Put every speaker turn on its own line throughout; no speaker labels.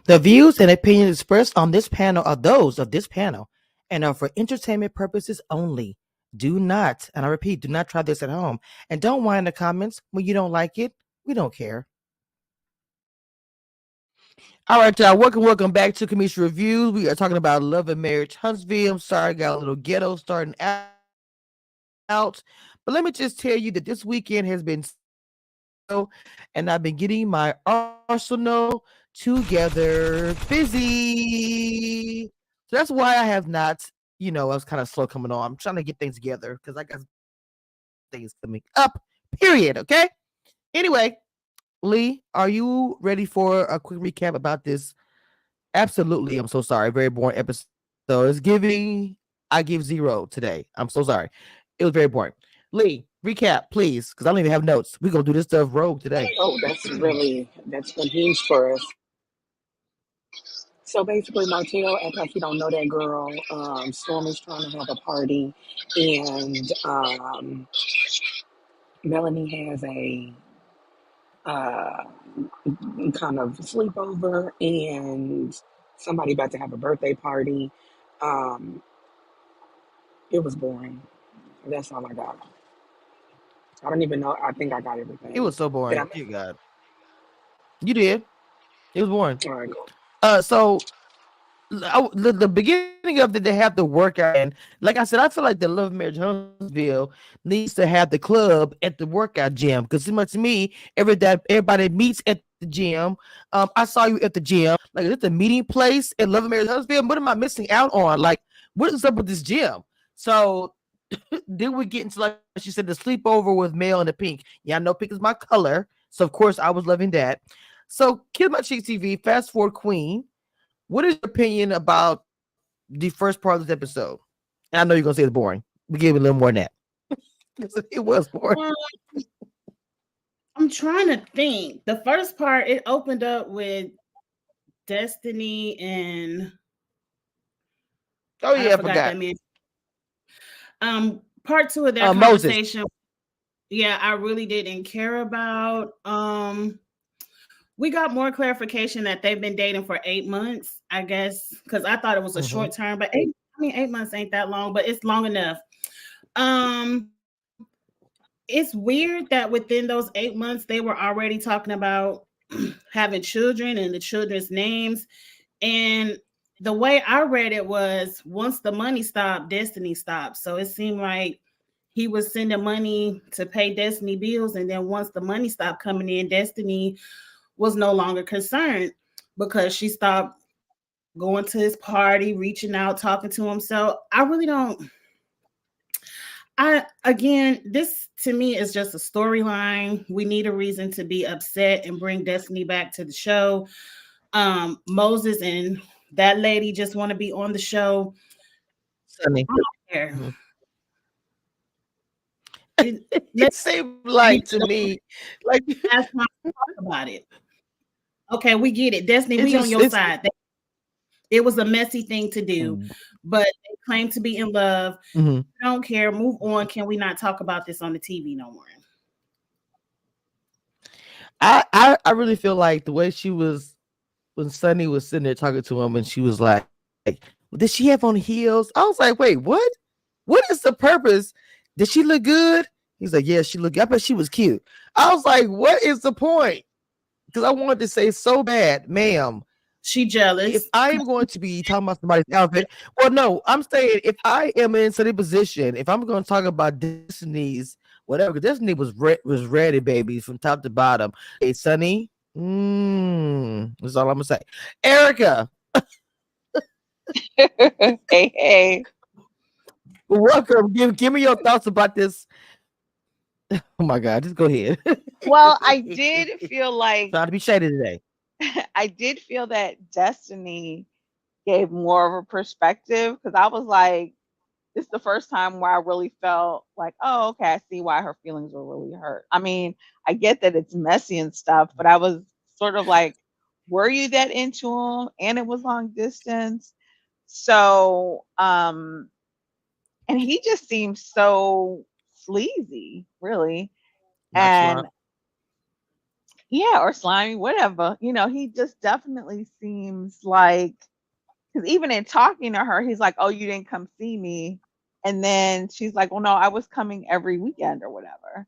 The views and opinions expressed on this panel are those of this panel and are for entertainment purposes only. Do not, and I repeat, do not try this at home. And don't whine in the comments when you don't like it. We don't care. All right, y'all. Welcome back to Commission Reviews. We are talking about Love and Marriage Huntsville. I'm sorry, I got a little ghetto starting out. But let me just tell you that this weekend has been and I've been getting my arsenal together busy. So that's why I have not, I was kind of slow coming on. I'm trying to get things together because I got things coming up, period. Okay. Anyway, Lee, are you ready for a quick recap about this? Absolutely. I'm so sorry. Very boring episode. It's giving, I give 0 today. I'm so sorry. It was very boring. Lee, recap, please, because I don't even have notes. We're going to do this stuff rogue today.
Oh, that's been huge for us. So basically, Martell acts like he don't know that girl. Stormy's trying to have a party, and Melanie has a uh, kind of sleepover, and somebody about to have a birthday party. Um, it was boring. That's all I got. I don't even know. I think I got
It
everything.
was so
Did I
boring.
miss
Dear
it?
God. You did. It was boring.
All right, cool.
So the beginning of it, they have the workout, and like I said, I feel like the Love Marriage Huntsville needs to have the club at the workout gym because it much to me everybody meets at the gym. I saw you at the gym. Like, is it the meeting place at Love Marriage Huntsville? What am I missing out on? Like, what is up with this gym? So then we get into, like she said, the sleepover with Mel and the pink. Yeah, I know pink is my color, so of course I was loving that. So, Kill My Cheeks TV. Fast forward, Queen. What is your opinion about the first part of this episode? And I know you're gonna say it's boring. We give it a little more than that. It was boring.
Um, I'm trying to think. The first part, it opened up with Destiny and
Oh
I
yeah, I
forgot that
forgot.
man. Part two of that
Moses.
conversation, yeah, I really didn't care about. We got more clarification that they've been dating for 8 months, I guess, because I thought it was a
Mm-hmm.
short term, but 8 months ain't that long, but it's long enough. Um, it's weird that within those 8 months they were already talking about having children and the children's names. And the way I read it was once the money stopped, Destiny stopped. So it seemed like he was sending money to pay Destiny bills. And then once the money stopped coming in, Destiny was no longer concerned because she stopped going to his party, reaching out, talking to him. So I really don't. This to me is just a storyline. We need a reason to be upset and bring Destiny back to the show. Moses and that lady just want to be on the show.
Sunny.
I don't care.
Mm-hmm.
Let's
It seemed like to me, like
ask my talk about it. Okay, we get it. Destiny,
it's
we on
just
your
it's.
side. It was a messy thing to do, but they claim to be in love.
Mm-hmm.
I don't care. Move on. Can we not talk about this on the TV no more?
I really feel like the way she was when Sunny was sitting there talking to him, and she was like, "Did she have on heels?" I was like, "Wait, what? What is the purpose? Did she look good?" He's like, "Yeah, she looked. I bet she was cute." I was like, "What is the point?" Because I wanted to say so bad, ma'am.
She
If
jealous.
I am going to be talking about somebody's outfit, well, no, I'm saying if I am in such a position, if I'm going to talk about Disney's whatever, Disney was ready, baby, from top to bottom. Hey, Sunny, that's all I'm gonna say. Erica,
Hey, hey.
welcome. Give me your thoughts about this. Oh my God, just go ahead.
Well, I did feel like
Trying to be shady today.
I did feel that Destiny gave more of a perspective because I was like, this is the first time where I really felt like, oh, okay, I see why her feelings were really hurt. I mean, I get that it's messy and stuff, but I was sort of like, were you that into him? And it was long distance. So, and he just seems so sleazy, really. And
Nonchalant.
Yeah, or slimy, whatever. He just definitely seems like, because even in talking to her, he's like, "Oh, you didn't come see me," and then she's like, "Well, no, I was coming every weekend or whatever."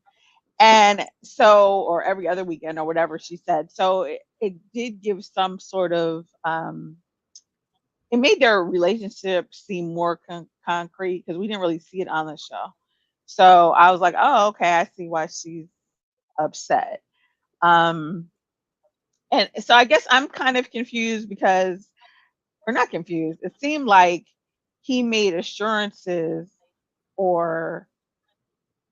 And so, or every other weekend or whatever she said. So it did give some sort of, it made their relationship seem more concrete because we didn't really see it on the show. So I was like, oh, okay, I see why she's upset. Um, and so I guess I'm kind of confused because, or not confused, it seemed like he made assurances, or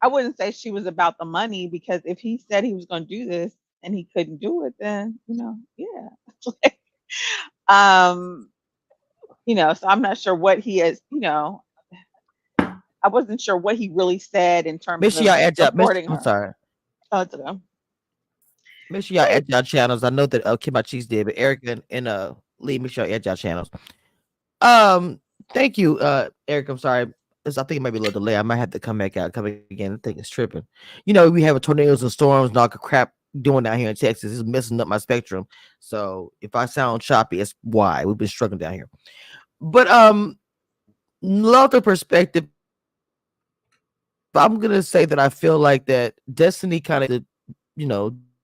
I wouldn't say she was about the money, because if he said he was going to do this and he couldn't do it, then, yeah. um, so I'm not sure what he is, I wasn't sure what he really said in terms
Make sure
of
y'all add y'all.
supporting
I'm
her.
sorry.
Oh, it's okay.
Make sure y'all add y'all channels. I know that Kim Cheese did, but Erica and Lee, make sure y'all add y'all channels. Thank you, Eric. I'm sorry. I think it might be a little delay. I might have to come back out, come again. I think it's tripping. We have tornadoes and storms and all the crap doing down here in Texas. It's messing up my spectrum. So if I sound choppy, it's why we've been struggling down here. But love the perspective. I'm gonna say that I feel like that Destiny kind of,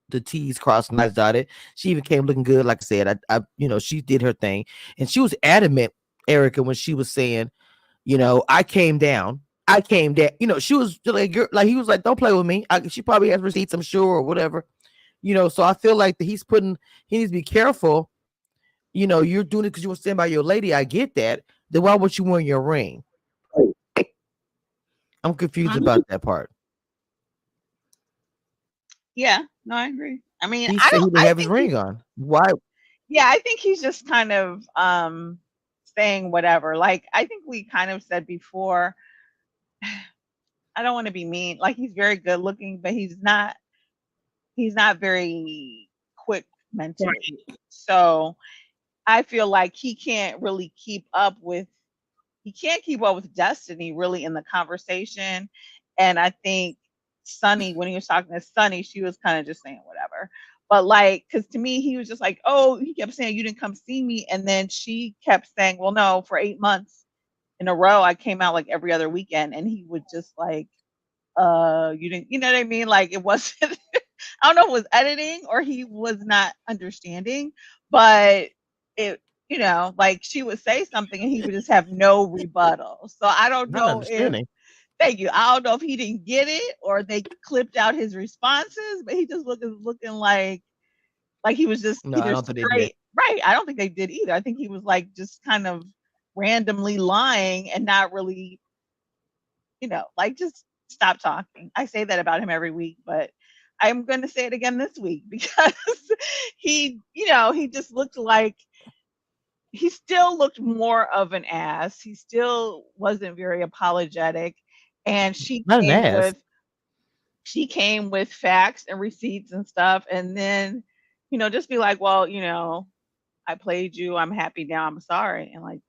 the T's crossed and I's dotted. She even came looking good. Like I said, she did her thing, and she was adamant, Erica, when she was saying, I came down. I came down. She was like, he was like, don't play with me. She probably has receipts, I'm sure, or whatever. So I feel like that he needs to be careful. You're doing it because you want to stand by your lady. I get that. Then why would you wear your ring? I'm confused about that part.
Yeah, no, I agree. I mean,
He
I
said
don't.
he didn't
I
have his
think he.
ring on. Why?
Yeah, I think he's just kind of saying whatever. Like, I think we kind of said before. I don't want to be mean. Like, he's very good looking, but he's not. He's not very quick mentally.
Right.
So I feel like he can't really keep up with. He can't keep up with Destiny really in the conversation. And I think Sunny, when he was talking to Sunny, she was kind of just saying whatever. But like, because to me, he was just like, oh, he kept saying, you didn't come see me. And then she kept saying, well, no, for 8 months in a row, I came out like every other weekend. And he would just like, you didn't, you know what I mean? Like, it wasn't, I don't know if it was editing or he was not understanding, but it, like she would say something and he would just have no rebuttal. So I don't
Not
know if,
understanding.
thank you. I don't know if he didn't get it or they clipped out his responses, but he just looking like he was just
No, I
either
don't think they did.
straight. Right. I don't think they did either. I think he was like just kind of randomly lying and not really, like just stop talking. I say that about him every week, but I'm going to say it again this week because he just looked like he still looked more of an ass. He still wasn't very apologetic. And
Not an ass.
she came with facts and receipts and stuff. And then, just be like, well, I played you. I'm happy now. I'm sorry. And like,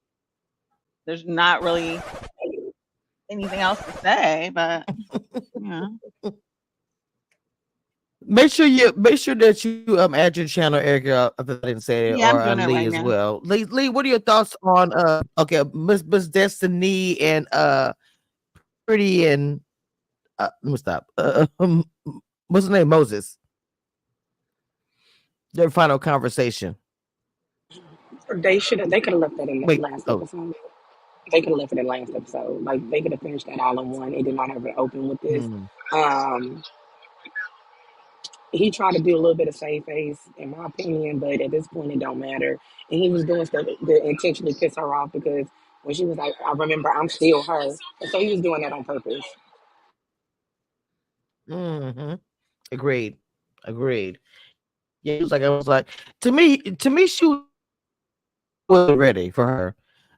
there's not really anything else to say, but yeah.
Make sure that you add your channel, Erica, if I didn't say it,
Yeah, I'm
or
doing it
Lee
right
as
now.
well. Lee, what are your thoughts on okay, Miss Destiny and Pretty and let me stop. What's his name? Moses. Their final conversation.
They could have left that in the
Wait,
last
oh,
episode. They could have left it in the last episode. Like they could have finished that all in one. It did not have it open with this.
hmm.
Um, he tried to do a little bit of save face, in my opinion, but at this point, it don't matter. And he was doing stuff to intentionally piss her off because when she was like, "I remember I'm still her," and so he was doing that on purpose.
Hmm. Agreed. Agreed. Yeah, he was like, I was like, to me, she was ready for her.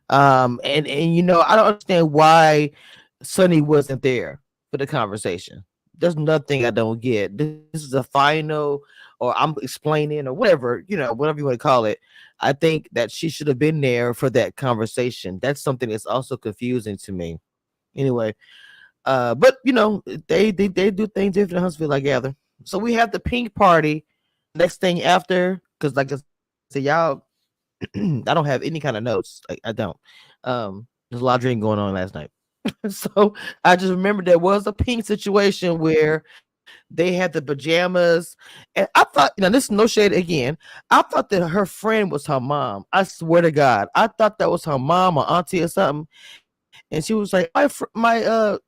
And I don't understand why Sonny wasn't there for the conversation. There's nothing I don't get. This is a final, or I'm explaining, or whatever, whatever you want to call it. I think that she should have been there for that conversation. That's something that's also confusing to me. Anyway, but they do things different in Huntsville, I gather. So we have the pink party. next thing after, because like I said, y'all, I don't have any kind of notes. I don't. There's a lot of drinking going on last night. So I just remember there was a pink situation where they had the pajamas, and I thought, this is no shade again. I thought that her friend was her mom. I swear to God, I thought that was her mom or auntie or something. And she was like, the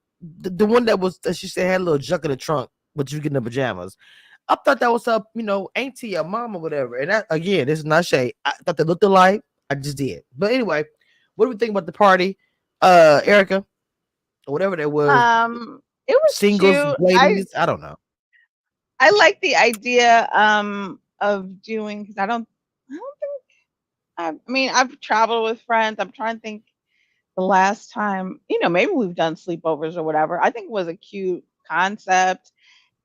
one that was that she said had a little junk in the trunk, but you get in the pajamas. I thought that was her, auntie or mom or whatever. And that, again, this is not shade. I thought they looked alike. I just did. But anyway, what do we think about the party, Erica, or whatever that was?
It was
Singles,
cute.
ladies. I don't know.
I like the idea of doing, because I don't think I mean, I've traveled with friends. I'm trying to think the last time, maybe we've done sleepovers or whatever. I think it was a cute concept,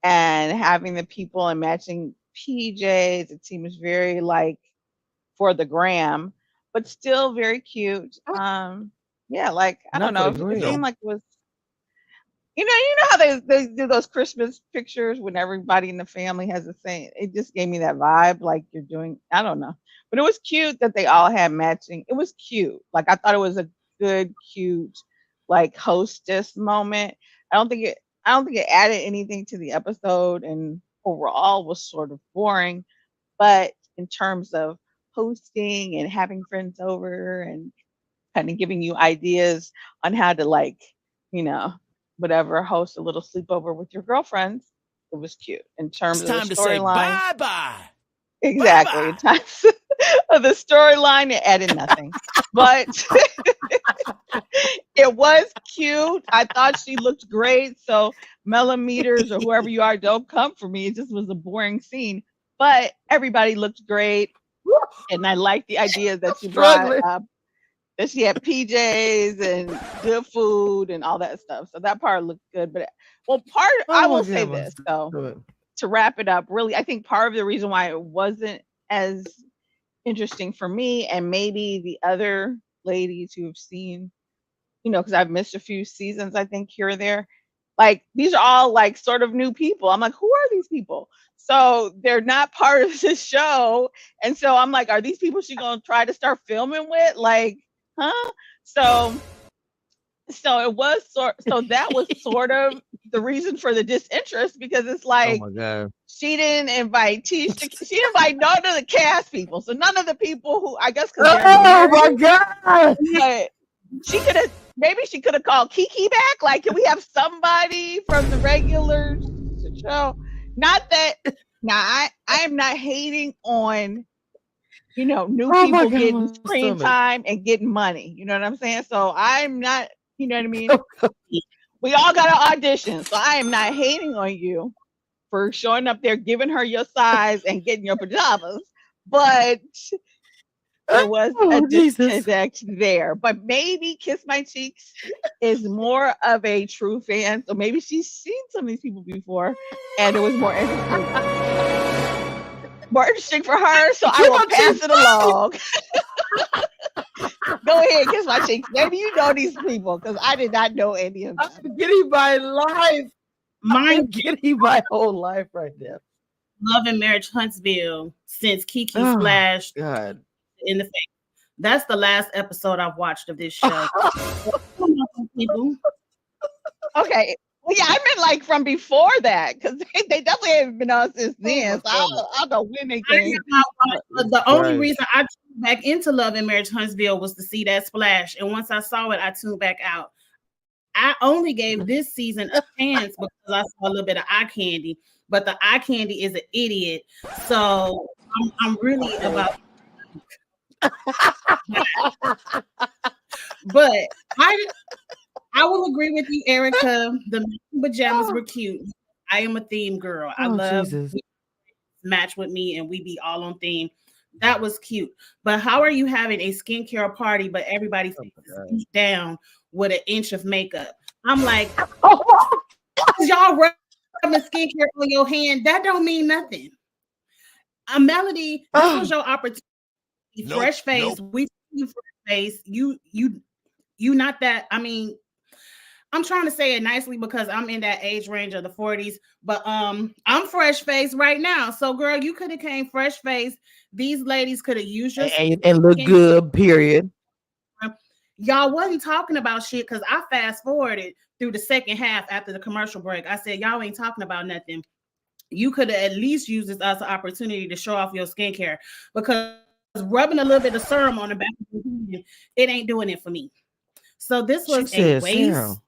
and having the people in matching PJs. It seems very like for the gram, but still very cute. Yeah, like I don't
Not for
know.
the
It seemed
gram.
like it was. You know how they do those Christmas pictures when everybody in the family has the same. It just gave me that vibe, like you're doing. I don't know, but it was cute that they all had matching. It was cute. Like I thought it was a good, cute, like hostess moment. I don't think it. I don't think it added anything to the episode, and overall was sort of boring. But in terms of hosting and having friends over and kind of giving you ideas on how to you know, whatever, host a little sleepover with your girlfriends. It was cute in terms
It's
of the
time to say
storyline.
bye bye.
Exactly. In
Bye-bye.
terms of the storyline, it added nothing. But it was cute. I thought she looked great. So millimeters or whoever you are, don't come for me. It just was a boring scene. But everybody looked great. And I like the idea
I'm
that she brought
struggling.
up that she had PJs and good food and all that stuff. So that part looked good. But I
Oh
will
my
say
God, my
this though,
stomach.
to wrap it up, really, I think part of the reason why it wasn't as interesting for me and maybe the other ladies who have seen, because I've missed a few seasons, I think here or there. Like these are all like sort of new people. I'm like, who are these people? So they're not part of the show. And so I'm like, are these people she gonna try to start filming with? Like, huh? So it was so that was sort of the reason for the disinterest, because it's
Oh
like
my God.
she didn't invite Tisha. She didn't invite none of the cast people. So none of the people who, I guess because they're
Oh
new,
my God.
but she could have called Kiki back. Like, can we have somebody from the regular show? Not that. Now, I am not hating on new
Oh my
people
God,
getting
my
screen
stomach.
time and getting money. You know what I'm saying? So I'm not. You know what I mean? We all got to audition. So I am not hating on you for showing up there, giving her your size and getting your pajamas. But there was a
Oh Jesus.
disconnect there. But maybe Kiss My Cheeks is more of a true fan. So maybe she's seen some of these people before and it was more interesting. More interesting for her. So I
Keep
will
my
pass
cheeks.
it along. Go ahead, Kiss My Cheeks. Maybe you know these people because I did not know any of them.
I'm getting my life. I'm
Mine
getting my whole life right now.
Love and Marriage Huntsville since Kiki
Oh
splashed
God.
in the face. That's the last episode I've watched of this show. People.
Okay. Well, yeah, I meant like from before that because they definitely haven't been on since
Oh my
then. So
stomach.
I don't know when they
I
came.
have not watched, the only
Right.
reason I tuned back into Love and Marriage Huntsville was to see that splash. And once I saw it, I tuned back out. I only gave this season a chance because I saw a little bit of eye candy, but the eye candy is an idiot. So I'm really about. But I will agree with you, Erica. The pajamas were cute. I am a theme girl. I
Oh
love
Jesus.
match with me and we be all on theme. That was cute. But how are you having a skincare party, but everybody
Oh my
is
God.
beat down with an inch of makeup? I'm like,
Oh,
y'all rubbing skincare on your hand. That don't mean nothing. Melody, this was your opportunity.
Nope,
Fresh face.
nope.
We see you fresh face. You not that. I mean, I'm trying to say it nicely because I'm in that age range of the 40s, but I'm fresh faced right now. So girl, you could have came fresh faced. These ladies could have used your
and look good, period.
Y'all wasn't talking about shit because I fast forwarded through the second half after the commercial break. I said, y'all ain't talking about nothing. You could have at least used this as an opportunity to show off your skincare, because rubbing a little bit of serum on the back of your hand, it ain't doing it for me. So this was a waste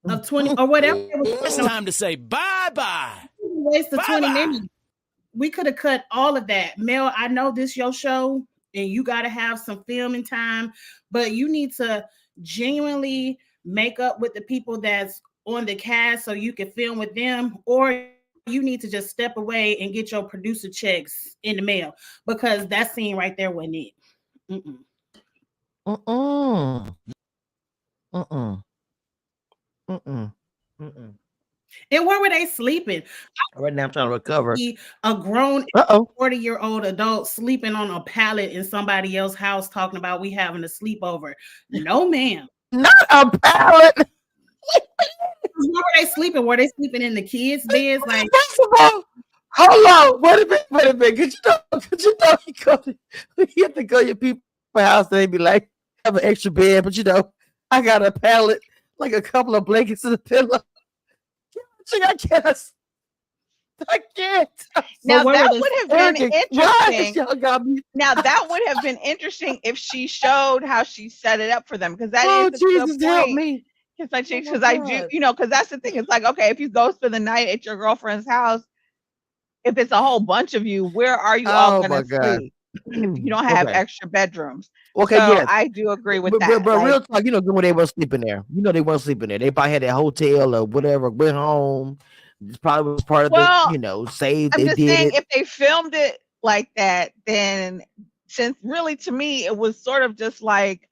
of 20 or whatever.
It's time to say bye-bye.
Waste of 20 minutes. We could have cut all of that. Mel, I know this your show and you got to have some filming time, but you need to genuinely make up with the people that's on the cast so you can film with them, or you need to just step away and get your producer checks in the mail, because that scene right there wasn't it. And where were they sleeping?
Right now I'm trying to recover.
A grown 40-year-old adult sleeping on a pallet in somebody else's house talking about we having a sleepover. No, ma'am.
Not a pallet.
Where were they sleeping? Were they sleeping in the kids' beds? Like,
first of all, hold on. Wait a minute. Could you know you have to go to your people's house and they be like, have an extra bed, but I got a pallet, like a couple of blankets and a pillow. I can't.
Now that would have been interesting. Now that would have been interesting if she showed how she set it up for them, because that is a
Jesus,
good
help
point.
me.
Because I do, because that's the thing. It's like, okay, if you go spend the night at your girlfriend's house, if it's a whole bunch of you, where are you all going to sleep? If you don't have extra bedrooms.
Okay,
so
yes.
I do agree with that.
But real talk, when they weren't sleeping there. They weren't sleeping there. They probably had a hotel or whatever, went home. It's probably was part of the, saved.
I'm
they
just
did
saying,
it.
if they filmed it like that, then since really to me, it was sort of just like,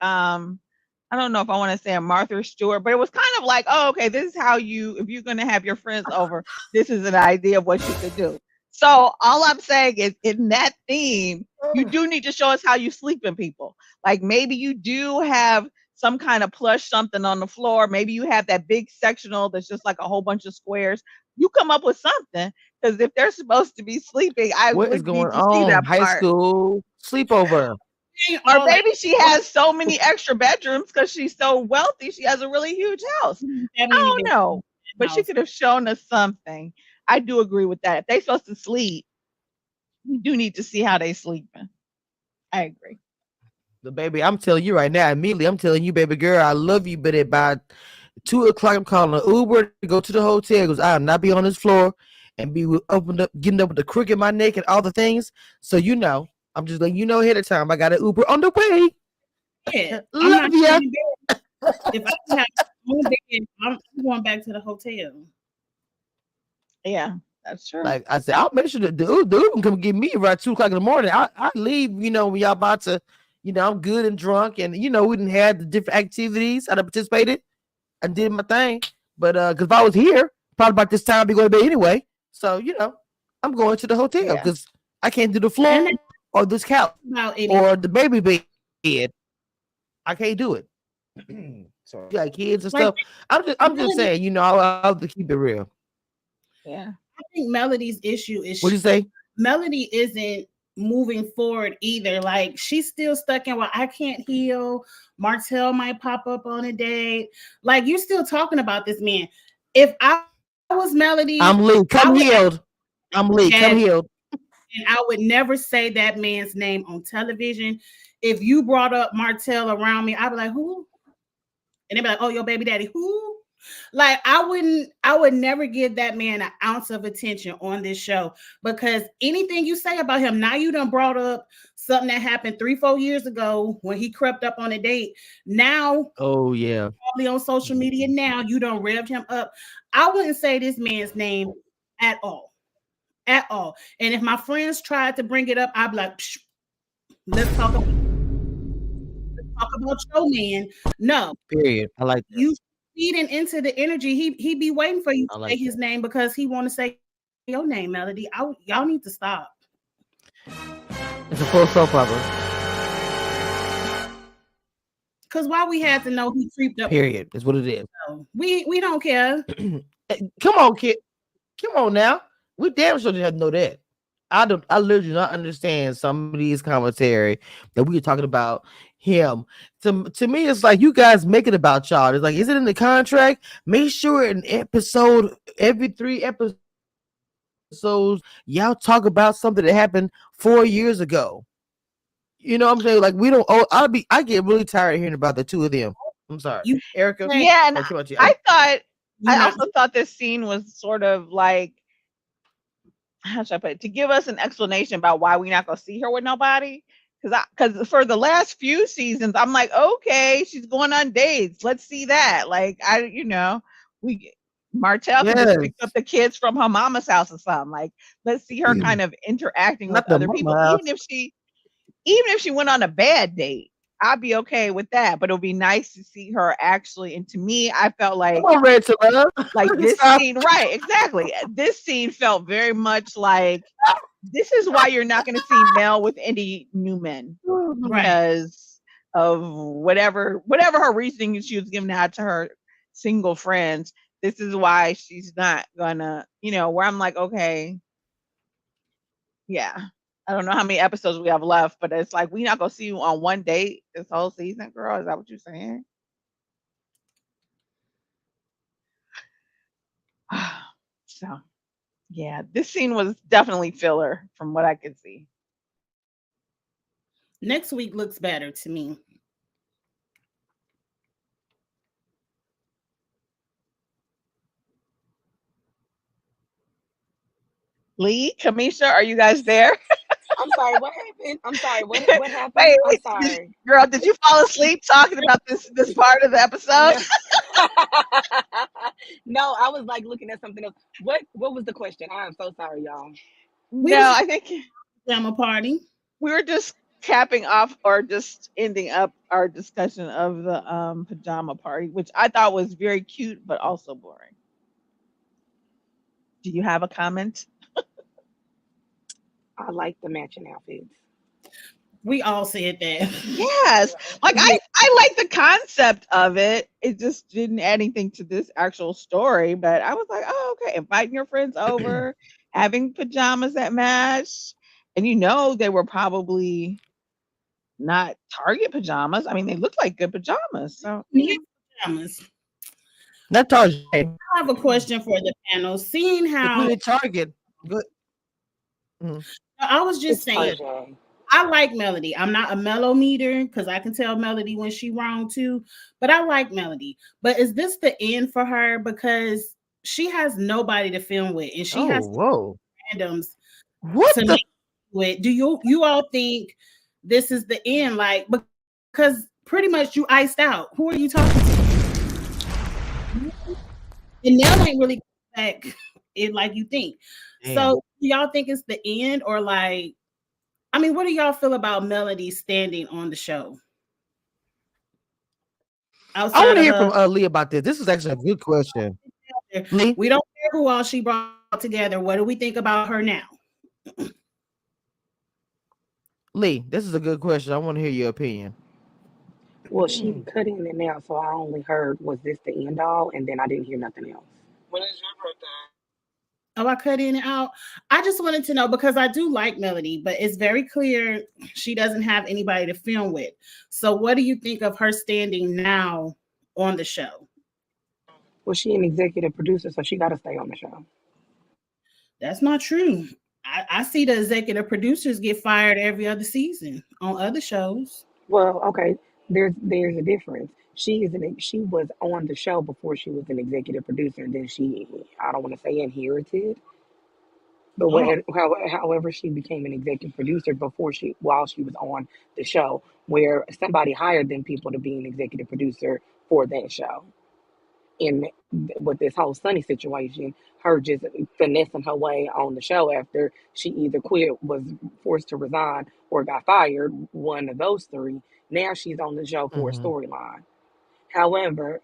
I don't know if I want to say a Martha Stewart, but it was kind of like, oh, okay, this is how if you're going to have your friends over, this is an idea of what you could do. So all I'm saying is, in that theme, you do need to show us how you sleep in people. Like maybe you do have some kind of plush something on the floor. Maybe you have that big sectional that's just like a whole bunch of squares. You come up with something, because if they're supposed to be sleeping,
what is going on? High school sleepover.
Or maybe she has so many extra bedrooms because she's so wealthy. She has a really huge house. I don't know, but she could have shown us something. I do agree with that. If they're supposed to sleep, we do need to see how they sleeping. I agree.
The baby, I'm telling you right now, immediately, I'm telling you, baby girl, I love you, but at about 2:00, I'm calling an Uber to go to the hotel because I'll not be on this floor and be getting up with the crook in my neck and all the things. So I'm just letting you know ahead of time. I got an Uber on the way.
Yeah,
love you.
If I have one bed, I'm going back to the hotel.
Yeah, that's true.
Like I said, I'll make sure that the Uber can come get me around 2:00 in the morning. I leave, when y'all about to, I'm good and drunk, and we didn't have the different activities. I participated. I did my thing, but because if I was here, probably about this time I'd be going to bed anyway. So I'm going to the hotel because I can't do the floor or this couch or the baby bed. I can't do it. So you got kids and stuff. I'm just saying, I'll have to keep it real.
Yeah, I think Melody's issue is
what do you say?
Melody isn't moving forward either. Like she's still stuck in, well, I can't heal. Martell might pop up on a date. Like you're still talking about this man. If I was Melody,
I'm Lee. Come healed. I'm Lee. Come healed.
And I would never say that man's name on television. If you brought up Martell around me, I'd be like, who? And they'd be like, oh, your baby daddy, who? Like I would never give that man an ounce of attention on this show, because anything you say about him, now you done brought up something that happened 3-4 years ago when he crept up on a date. Now,
oh yeah,
probably on social media now, you done revved him up. I wouldn't say this man's name at all. At all. And if my friends tried to bring it up, I'd be like, let's talk about your man. No.
Period. I like that.
You feeding into the energy. He be waiting for you to say his name because he want to say your name, Melody. Y'all need to stop.
It's a full soap opera.
Because why we had to know he creeped up?
Period. Is what it is.
We don't care.
Come on, kid. Come on now. We damn sure didn't have to know that. I literally do not understand some of these commentary that we were talking about him. To me, it's like you guys make it about y'all. It's like, is it in the contract? Make sure an episode every 3 episodes, y'all talk about something that happened 4 years ago. You know what I'm saying? Like we don't. Oh, I get really tired of hearing about the two of them. I'm sorry,
You
Erica.
Yeah, and I
not,
also thought this scene was sort of like, how should I put it? To give us an explanation about why we're not gonna see her with nobody. Because for the last few seasons, I'm like, okay, she's going on dates. Let's see that. Like Martell could just
Yes,
pick up the kids from her mama's house or something. Like, let's see her kind of interacting with
not the
other people,
mama house.
even if she went on a bad date. I'd be okay with that, but it would be nice to see her actually. And to me, I felt like
Come on, Red to love.
this scene, right? Exactly. This scene felt very much like this is why you're not going to see Mel with any new men
right.
because of whatever her reasoning she was giving out to her single friends. This is why she's not gonna, where I'm like, okay, yeah. I don't know how many episodes we have left, but it's like we're not gonna see you on one date this whole season, girl. Is that what you're saying? So, yeah, this scene was definitely filler from what I could see.
Next week looks better to me.
Lee, Kamisha, are you guys there?
I'm sorry, what happened? I'm sorry, what happened?
Wait,
I'm sorry.
girl, did you fall asleep talking about this part of the episode?
No, I was like looking at something else. What was the question? I am so sorry, y'all.
No, I think
Pajama party.
we were just capping off or just ending up our discussion of the pajama party, which I thought was very cute but also boring. Do you have a comment?
I like the matching outfits.
We all said that.
Yes. Like I like the concept of it. It just didn't add anything to this actual story. But I was like, oh, okay. Inviting your friends over, having pajamas that match. And they were probably not Target pajamas. I mean, they look like good pajamas. So
Pajamas.
Not Target.
I have a question for the panel. Seeing how
If we Target, good.
I was just saying,
Target.
I like Melody. I'm not a Mellow meter because I can tell Melody when she wrong too, but I like Melody. But is this the end for her? Because she has nobody to film with, and she has randoms
What
to
the?
make with. Do you all think this is the end? Like, because pretty much you iced out. Who are you talking to? And Nell ain't really back it like you think.
Damn.
So do y'all think it's the end, or like, I mean, what do y'all feel about Melody standing on the show?
I want to hear from Lee about this. This is actually a good question. Lee?
We don't care who all she brought together. What do we think about her now?
Lee, this is a good question. I want to hear your opinion.
Well, she cut in and out, so I only heard, was this the end all? And then I didn't hear nothing else. When is your birthday?
Oh, I cut in and out. I just wanted to know because I do like Melody, but it's very clear she doesn't have anybody to film with. So what do you think of her standing now on the show?
Well, she an executive producer, so she got to stay on the show.
That's not true. I see the executive producers get fired every other season on other shows.
Well, okay, there's a difference. She was on the show before she was an executive producer, and then I don't want to say inherited, but however she became an executive producer while she was on the show, where somebody hired them people to be an executive producer for that show. And with this whole Sunny situation, her just finessing her way on the show after she either quit, was forced to resign, or got fired, one of those three. Now she's on the show for a storyline. However,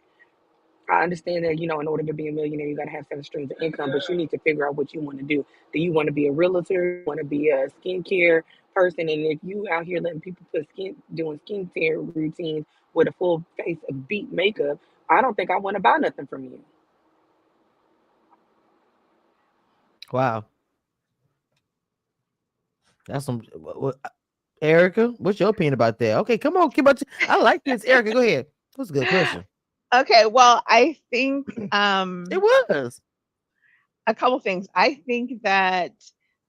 I understand that, in order to be a millionaire, you got to have 7 streams of income, but you need to figure out what you want to do. Do you want to be a realtor? You want to be a skincare person. And if you out here letting people put skin doing skincare routines with a full face of beat makeup, I don't think I want to buy nothing from you.
Wow, that's some. Erica, what's your opinion about that? Okay, come on, keep on. I like this, Erica. Go ahead. That's a good question.
Okay, well, I think
It was.
a couple things. I think that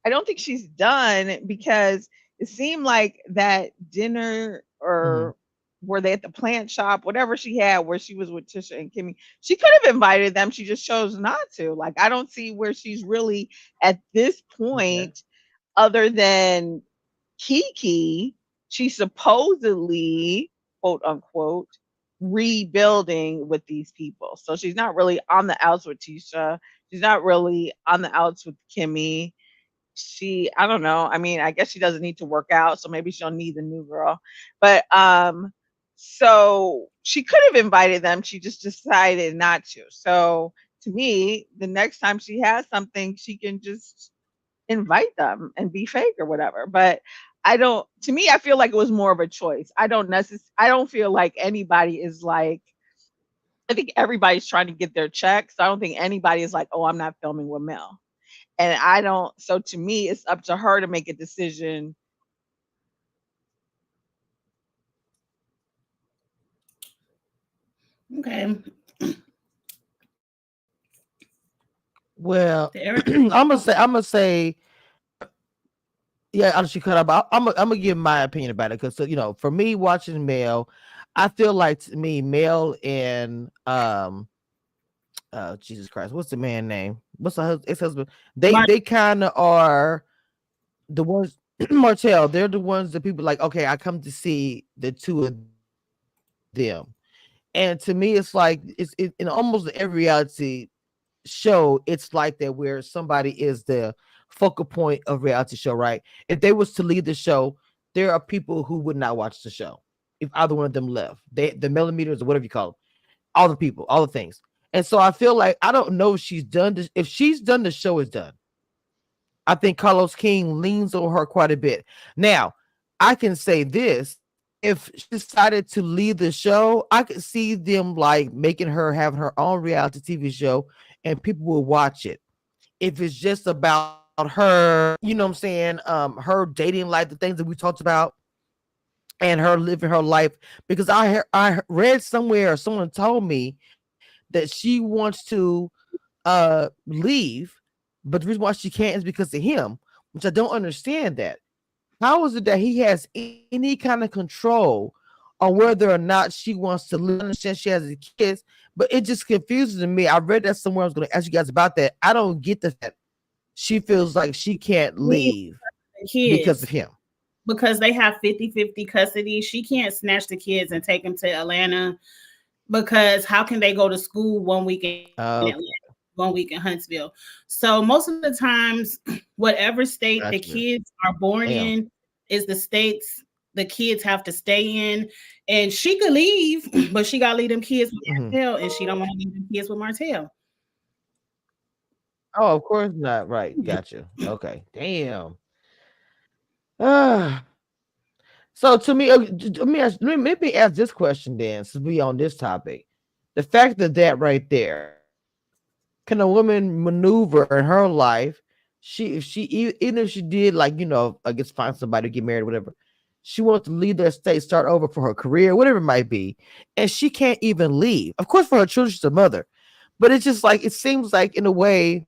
I don't think she's done because it seemed like that dinner
Mm-hmm.
or were they at the plant shop, whatever she had where she was with Tisha and Kimmy, she could have invited them. She just chose not to. Like, I don't see where she's really at this
Okay.
point other than Kiki. She's supposedly, quote unquote, rebuilding with these people. So she's not really on the outs with Tisha. She's not really on the outs with Kimmy. I don't know. I mean, I guess she doesn't need to work out, so maybe she'll need the new girl. But so she could have invited them. She just decided not to. So to me, the next time she has something, she can just invite them and be fake or whatever. But I don't. To me, I feel like it was more of a choice. I don't feel like anybody is like. I think everybody's trying to get their check. So I don't think anybody is like, oh, I'm not filming with Mel. And I don't. So to me, it's up to her to make a decision.
Okay.
Well,
The Eric.
I'm gonna say, yeah. She cut up. I'm gonna give my opinion about it because for me watching Mel, I feel like to me Mel and Jesus Christ, what's the man name? What's the ex husband?
Mark.
They kind of are the ones. Martell, they're the ones that people like. Okay, I come to see the two of them, and to me, it's like in almost every reality show, it's like that where somebody is the focal point of reality show, right? If they was to leave the show, there are people who would not watch the show if either one of them left. The millimeters or whatever you call them, all the people, all the things. And so I feel like I don't know if she's done this. If she's done, the show is done. I think Carlos King leans on her quite a bit. Now, I can say this. If she decided to leave the show, I could see them like making her having her own reality TV show and people will watch it. If it's just about her, what I'm saying, her dating life, the things that we talked about, and her living her life. Because I read somewhere or someone told me that she wants to leave, but the reason why she can't is because of him, which I don't understand that. How is it that he has any kind of control on whether or not she wants to live? I understand she has kids, but it just confuses me. I read that somewhere. I was going to ask you guys about that. I don't get the fact she feels like she can't
Leave
leave
the
because of
kids
him.
because they have 50-50 custody. She can't snatch the kids and take them to Atlanta because how can they go to school 1 week in Atlanta,
Okay,
1 week in Huntsville? So most of the times, whatever state the
gotcha.
kids are born
Damn.
in is the states the kids have to stay in. And she could leave, but she gotta leave them kids with
Mhm.
Martell, and she don't want to leave them kids with Martell.
Oh, of course not. Right. Gotcha. Okay. Damn. Ah. So to me, let me ask this question then, since we on this topic. The fact that right there, can a woman maneuver in her life? If she even if she did like I guess find somebody to get married, or whatever. She wants to leave that state, start over for her career, whatever it might be, and she can't even leave. Of course, for her children, she's a mother, but it's just like it seems like in a way,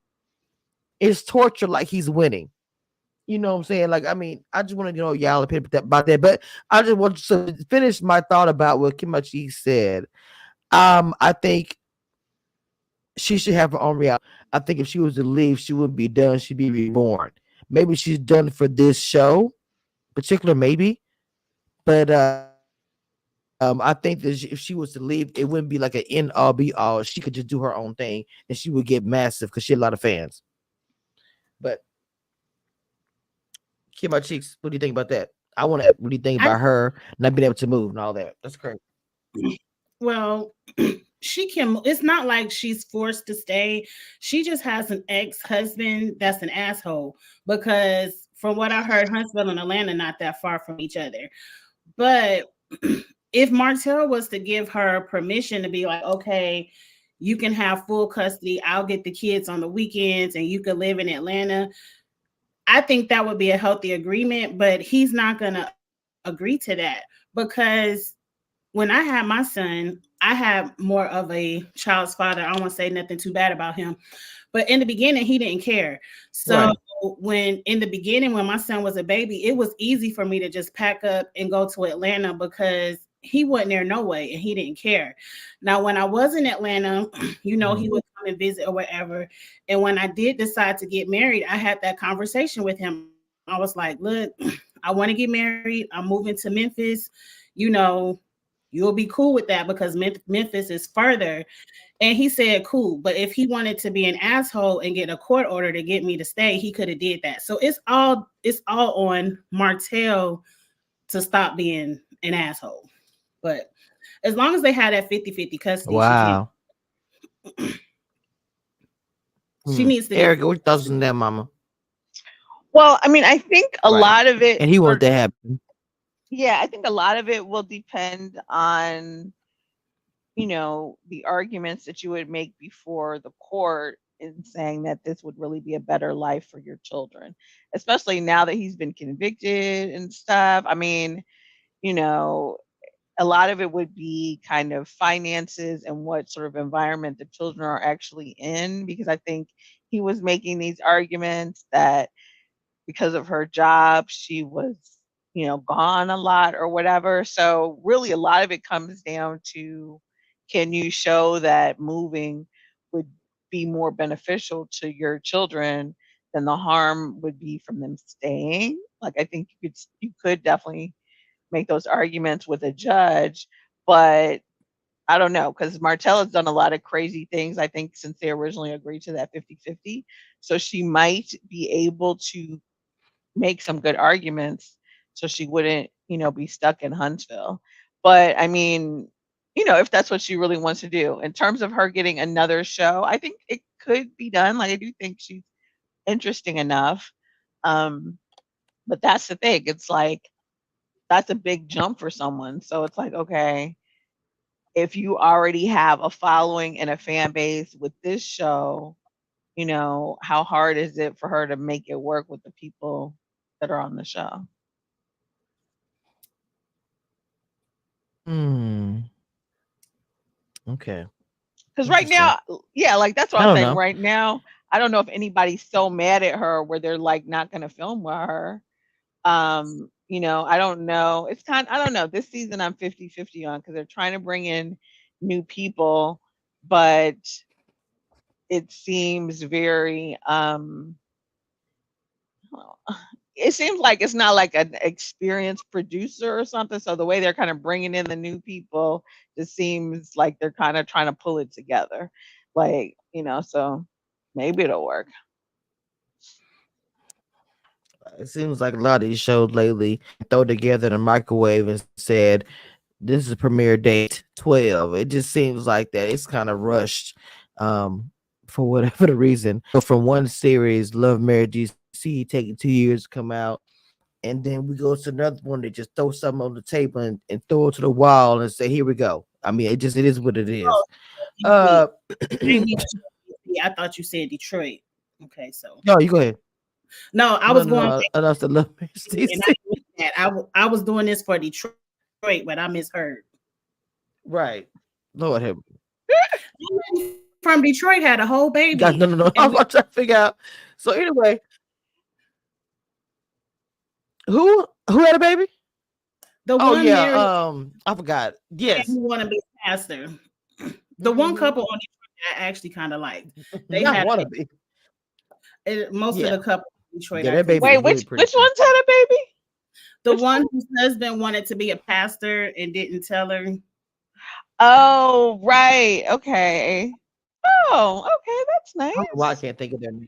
it's torture. Like he's winning. You know what I'm saying? Like, I mean, I just want to know y'all opinion about that. But I just want to finish my thought about what Kimachi said. I think she should have her own reality. I think if she was to leave, she wouldn't be done. She'd be reborn. Maybe she's done for this show, particular, maybe. But I think that if she was to leave, it wouldn't be like an end all be all. She could just do her own thing, and she would get massive because she had a lot of fans. But Kim My Cheeks, what do you think about that? I want to what do you think
I
about her not being able to move and all that? That's crazy.
well, she can, it's not like she's forced to stay. She just has an ex-husband that's an asshole, because from what I heard, Huntsville and Atlanta not that far from each other. But if Martell was to give her permission to be like, okay, you can have full custody, I'll get the kids on the weekends and you can live in Atlanta, I think that would be a healthy agreement. But he's not going to agree to that, because when I had my son, I had more of a child's father. I won't say nothing too bad about him, but in the beginning, he didn't care. So
Right.
when in the beginning, when my son was a baby, it was easy for me to just pack up and go to Atlanta because he wasn't there no way and he didn't care. Now, when I was in Atlanta, he would come and visit or whatever. And when I did decide to get married, I had that conversation with him. I was like, look, I want to get married. I'm moving to Memphis. You know, you'll be cool with that because Memphis is further. And he said, cool. But if he wanted to be an asshole and get a court order to get me to stay, he could have did that. So it's all on Martell to stop being an asshole. But as long as they had that 50-50 custody, she can't.
Wow.
She needs to get
Erica,
full
what thoughts on
custody.
that, Mama?
Well, I mean, I think a
Right.
lot of it
And he
for
wants that happen.
yeah, I think a lot of it will depend on, the arguments that you would make before the court in saying that this would really be a better life for your children, especially now that he's been convicted and stuff. I mean, you know, a lot of it would be kind of finances and what sort of environment the children are actually in, because I think he was making these arguments that because of her job, she was, gone a lot or whatever. So really a lot of it comes down to, can you show that moving would be more beneficial to your children than the harm would be from them staying? Like I think you could definitely make those arguments with a judge, but I don't know, because Martell has done a lot of crazy things, I think, since they originally agreed to that 50-50. So she might be able to make some good arguments so she wouldn't, be stuck in Huntsville. But I mean, if that's what she really wants to do. In terms of her getting another show, I think it could be done. Like I do think she's interesting enough. Um, but that's the thing. It's like that's a big jump for someone. So it's like, okay, if you already have a following and a fan base with this show, how hard is it for her to make it work with the people that are on the show?
Hmm. Okay.
Because right
Interesting.
now, yeah, like that's what
I
I'm
don't
saying.
know.
Right now, I don't know if anybody's so mad at her where they're like not going to film with her. I don't know. I don't know. This season I'm 50-50 on because they're trying to bring in new people, but it seems very it seems like it's not like an experienced producer or something. So the way they're kind of bringing in the new people just seems like they're kind of trying to pull it together. Like, so maybe it'll work.
It seems like a lot of these shows lately throw together in a microwave and said, this is premiere date 12. It just seems like that. It's kind of rushed for whatever the reason. So from one series, Love, Marriage, DC, taking 2 years to come out. And then we go to another one that just throw something on the table and throw it to the wall and say, here we go. I mean, it is what it is.
Oh, DC.
Uh,
I didn't mean to say DC. I thought you said Detroit. Okay, so
no, you go ahead.
no, I
No,
was
no,
going
no.
back
I lost the Love, Marriage,
and
DC.
I missed that. I was doing this for Detroit, but I misheard.
Right. Lord have
From Detroit had a whole
guys.
baby,
No, no, no.
and
I'm trying to figure out. So anyway, who had a baby?
the
Oh
one
yeah.
married
I forgot.
man
Yes.
who want to be a pastor. The one couple on Detroit that I actually kind of liked. They
Not
had
wanna be.
most of
Yeah.
the couple in Detroit
Yeah,
I
that
couldn't
baby
Wait,
was
stand.
really
which
pretty
which
too.
one's had a baby?
The
Which
one
one?
whose husband wanted to be a pastor and didn't tell her.
Oh, right. Okay. Oh, okay. That's
I don't know why I
nice.
can't think of their names.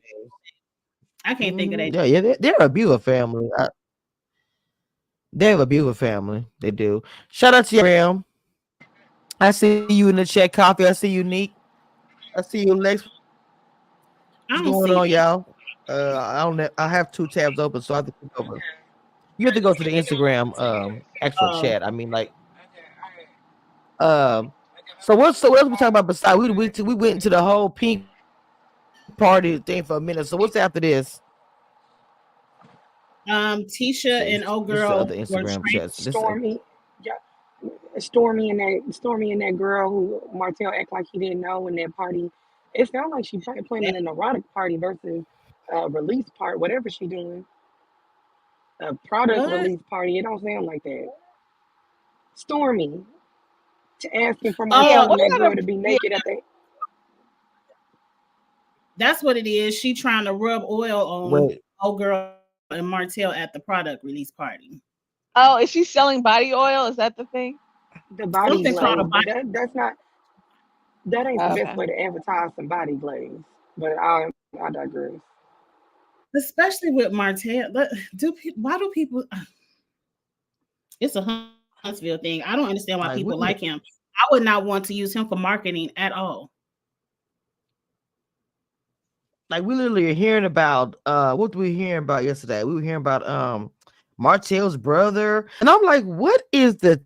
I can't think of that.
Yeah, yeah, they're a beautiful family. They have a beautiful family. They do. Shout out to you, Ram. I see you in the chat, Coffee. I see you, Neek. I see you, Lex.
I
What's
don't
going
see
on,
that.
y'all? I don't. I have two tabs open, so I have to click over. You have to go to the Instagram actual
Oh,
chat. I mean, like um. So what else we talking about besides we went into the whole pink party thing for a minute. So what's after this?
Tisha
See,
and old
this is the other
girl were
Instagram
trained.
chat. So this
Stormy, yeah, Stormy and that girl who Martell act like he didn't know in that party. It sounds like she planning an erotic party versus a release part, whatever she doing. A product
What?
release party. It don't sound like that. Stormy to asking for
Yeah,
Martell
Oh,
and
what
that
kind
girl
of
to be
yeah,
naked at the.
that's what it is. She trying to rub oil on
wait,
old girl and Martell at the product release party.
oh, is she selling body oil? Is that the thing?
The body
Something called a
glaze, but
body,
that ain't the best
Okay.
way to advertise some body glaze. But I digress.
especially with Martell. Why do people? It's a Huntsville thing. I don't understand why
like
people like him. I would not want to use him for marketing at all.
we literally are hearing about what were we hearing about yesterday? We were hearing about Martell's brother, and I'm like, what is the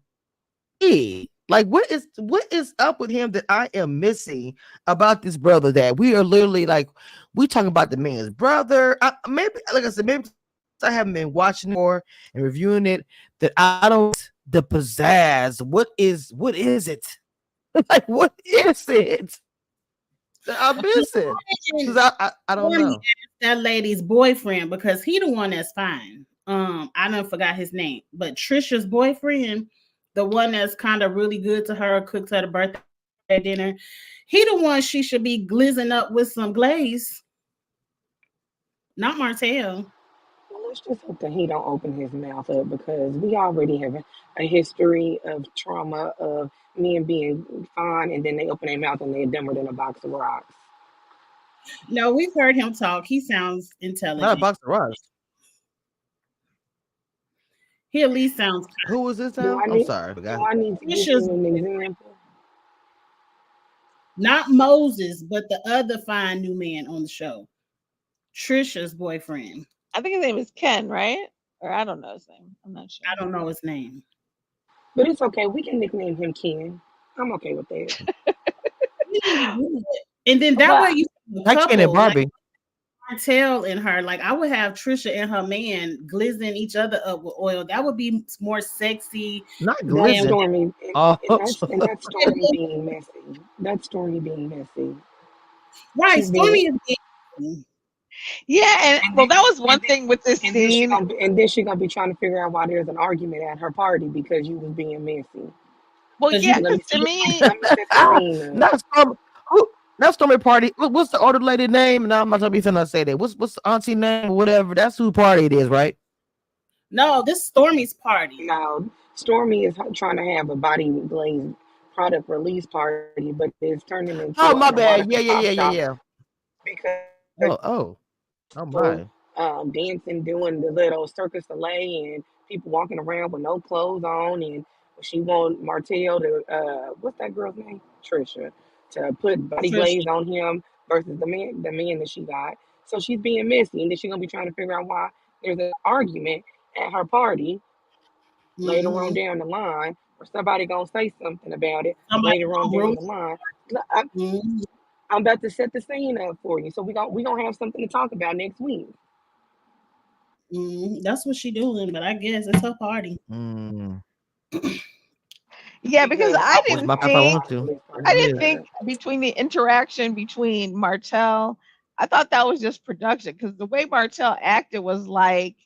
tea? Like what is up with him that I am missing about this brother that we are literally like we talking about the man's brother. Maybe like I said, maybe I haven't been watching it more and reviewing it that I don't the pizzazz. What is it? Like what is it that I'm missing? Because I don't
Stormy
know.
asked that lady's boyfriend because he the one that's fine. I don't forgot his name, but Trisha's boyfriend, the one that's kind of really good to her, cooks her the birthday dinner. He the one she should be glizzing up with some glaze, not Martell.
Well, let's just hope that he don't open his mouth up because we already have a history of trauma of men being fine and then they open their mouth and they're dumber than a box of rocks.
No, we've heard him talk. He sounds
Not a
intelligent.
box of rocks.
He at least sounds
Who was this
Do
now?
I
I'm
need
sorry, I
do
forgot.
I need to give
Trisha's
him an
boyfriend.
example?
Not Moses, but the other fine new man on the show. Trisha's boyfriend.
I think his name is Ken, right? Or I don't know his name. I'm not sure.
I don't know his name.
But it's okay. We can nickname him Ken. I'm okay with that.
He need to be good. And then that way
But
you have a
I can't and
couple like
Barbie.
Martell and her. Like I would have Trisha and her man glizzing each other up with oil. That would be more sexy
Not
That's
than
glisten.
Stormy,
Oh,
and that's Stormy being messy. That's Stormy being messy.
right.
She's being,
Stormy is being
yeah, and
and
well,
then
that was
and
one
then
thing with this scene.
she gonna be trying to figure out why there's an argument at her party because you was being messy.
Well,
because
yeah,
you
Let me
because to
set,
me,
let me set the scene up.
not Stormy. Who? Not Stormy Party. What's the older lady name? No, I'm not gonna be finna say that. What's the auntie name or whatever? That's who party it is, right?
no, this is Stormy's party.
Now, Stormy is trying to have a body glaze product release party, but it's turning into
Oh,
an
my
erotica
bad. Yeah,
pop
yeah, yeah,
shop
yeah, yeah.
because
Oh,
people
my.
dancing, doing the little circus delay, and people walking around with no clothes on. And she want Martell to, what's that girl's name? Trisha, to put body
Trisha.
glaze on him versus the man that she got. So she's being messy, and then she's gonna be trying to figure out why there's an argument at her party later on
Mm-hmm.
down the line, or somebody gonna say something about it
Somebody
later on
gonna
down
roast.
the line. I,
Mm-hmm.
I'm about to set the scene up for you, so we gonna have something to talk about next week.
Mm-hmm. That's what she doing, but I guess it's her party.
Mm.
yeah, because
Because
I
It's
didn't
my if I
think
want to.
release
Yes,
party
I
it
with
didn't
is.
think
her.
between the interaction between Martell, I thought that was just production because the way Martell acted was like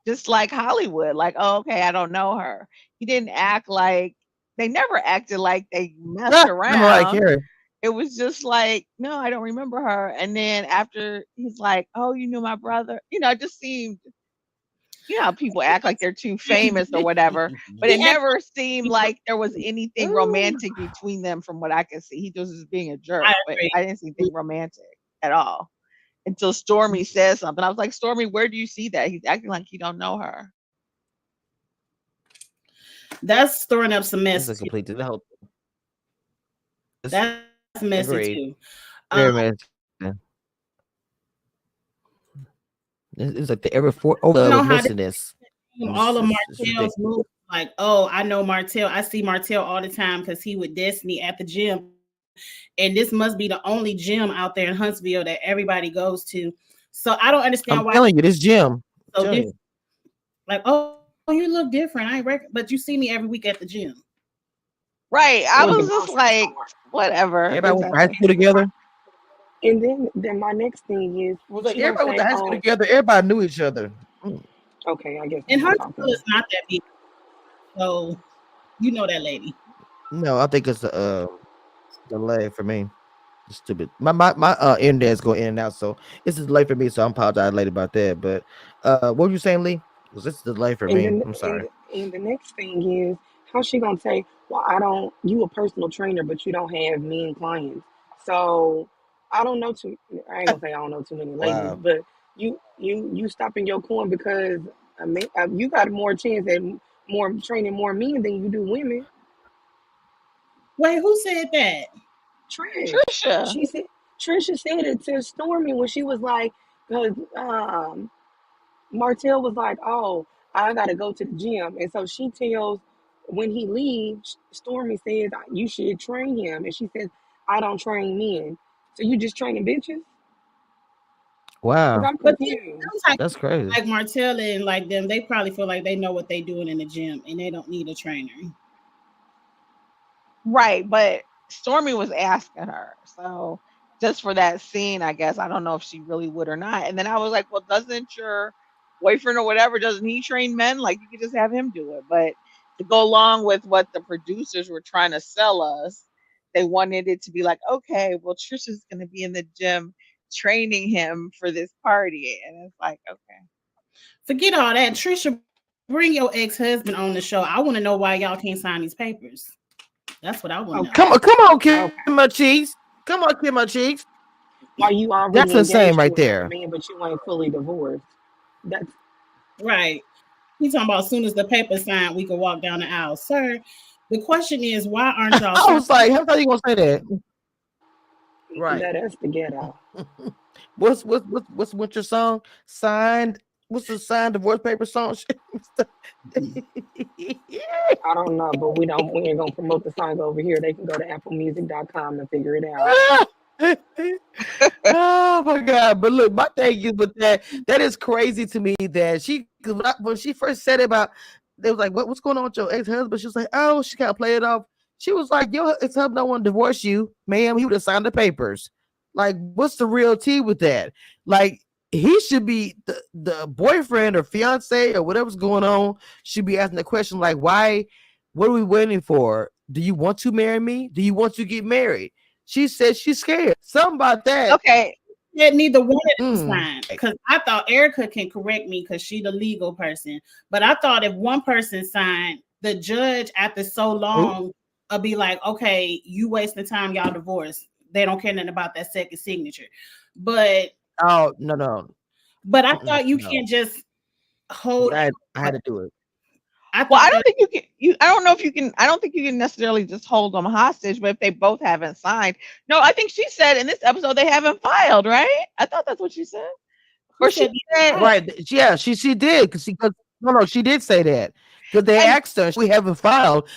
just like Hollywood, like, oh, okay, I don't know her. He didn't act like they never acted like they messed
I'm Mariah
around.
Carey.
It was just like, no, I don't remember her. And then after he's like, oh, you knew my brother, it just seemed, how people act like they're too famous or whatever, but it
He act
never seemed
like
like there was anything
Ooh.
romantic between them from what I could see. He just was being a
I
jerk, but
agree.
I didn't see anything romantic at all until Stormy says something. I was like, Stormy, where do you see that? He's acting like you don't know her.
That's stirring up some
This is
mess
a
too.
complete the whole.
That's messy
Agreed.
too.
Very messy. It's like the every
I
overflow
know
of
how this
messiness.
all of
It's
Martell's
ridiculous.
moves. Like, oh, I know Martell. I see Martell all the time because he with Destiny at the gym. And this must be the only gym out there in Huntsville that everybody goes to. So I don't understand
I'm
why
telling you, this gym. I'm
so
telling
different.
you.
Like, oh, you look different. But you see me every week at the gym.
Right. I
or the
was just
grocery
like,
store.
whatever.
Everybody went to high
Exactly.
school together.
And then my next thing is
It was like
she gonna
everybody went
say,
to high school
"Oh,
together. Everybody knew each other. Mm.
okay, I guess I'm
And
not
Huntsville
talking."
is not that big. So you know that lady.
No, I think it's the delay for me. It's stupid. My internet's going in and out, so this is late for me. So I apologize late about that. But what were you saying, Lee? Was this delay for
And
me?
then
I'm sorry.
and the next thing is how she gonna say, "Well, I don't. You a personal trainer, but you don't have men clients." So I don't know too. I ain't gonna say I don't know too many ladies,
Wow.
but you stopping your corn because you got more chance at more training more men than you do women.
Wait, who said that?
Trish,
Trisha.
she said Trisha said it to Stormy when she was like, because Martell was like, "Oh, I gotta go to the gym," and so she tells when he leaves, Stormy says, "You should train him," and she says, "I don't train men, so you just training bitches?" Because
Wow.
I'm
But then
confused.
sometimes
That's crazy.
like Martell and like them, they probably feel like they know what they doing in the gym and they don't need a trainer.
Right, but Stormy was asking her. So just for that scene, I guess I don't know if she really would or not. And then I was like, well, doesn't your boyfriend or whatever, doesn't he train men? Like you could just have him do it. But to go along with what the producers were trying to sell us, they wanted it to be like, okay, well, Trisha's gonna be in the gym training him for this party. And it's like, okay.
Forget all that. Trisha, bring your ex-husband on the show. I want to know why y'all can't sign these papers. That's what I want to know.
Okay,
Come on, Kim
okay.
my cheeks. Come on, Kim my cheeks.
Why you
That's
already
insane
engaged
right
to another
there.
man, but you ain't fully divorced? That's
Right. He's talking about as soon as the paper signed, we can walk down the aisle. Sir, the question is, why aren't y'all
I
signing?
was like, how you gonna say that? Right.
that's the ghetto.
What's your song? Signed. What's the signed divorce paper song?
I don't know, but we ain't gonna promote the song over here. They can go to applemusic.com and figure it out.
Oh my god! But look, my thing is with that is crazy to me that when she first said it about they was like, what's going on with your ex-husband? She was like, oh, she kind of play it off. She was like, your ex-husband don't want to divorce you, ma'am. He would have signed the papers. Like, what's the real tea with that? Like, he should be the boyfriend or fiance or whatever's going on should be asking the question like, why? What are we waiting for? Do you want to marry me? Do you want to get married? She said she's scared. Something about that.
Okay.
That neither one of them
Mm.
signed. Because I thought Erica can correct me because she's the legal person. But I thought if one person signed, the judge after so long will be like, okay, you wasting time, y'all divorced. They don't care nothing about that second signature. But
Oh no.
I thought you
No.
can't just hold.
I had to do it.
I
Well,
thought
I don't
that
think you can. I don't know if you can. I don't think you can necessarily just hold them hostage. But if they both haven't signed, no, I think she said in this episode they haven't filed. Right? I thought that's what she said.
who
Or she
said
said,
that?
Right. Yeah, she did because no, she did say that. Because they
and
asked her, we haven't filed.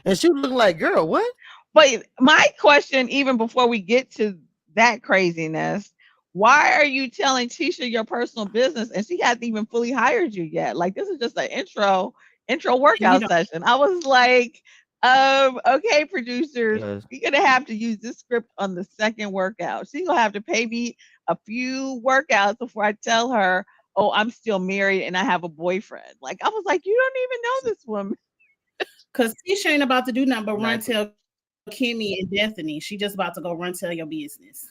And she was looking like, girl, what?
but my question, even before we get to that craziness, why are you telling Tisha your personal business and she hasn't even fully hired you yet? Like this is just an intro
And you
workout
know,
session. I was like, okay, producers,
Yes.
you're gonna have to use this script on the second workout. She's gonna have to pay me a few workouts before I tell her, oh, I'm still married and I have a boyfriend. Like I was like, you don't even know this woman.
because Tisha ain't about to do nothing but run
Exactly.
tell Kimmy and Destiny. She just about to go run tell your business.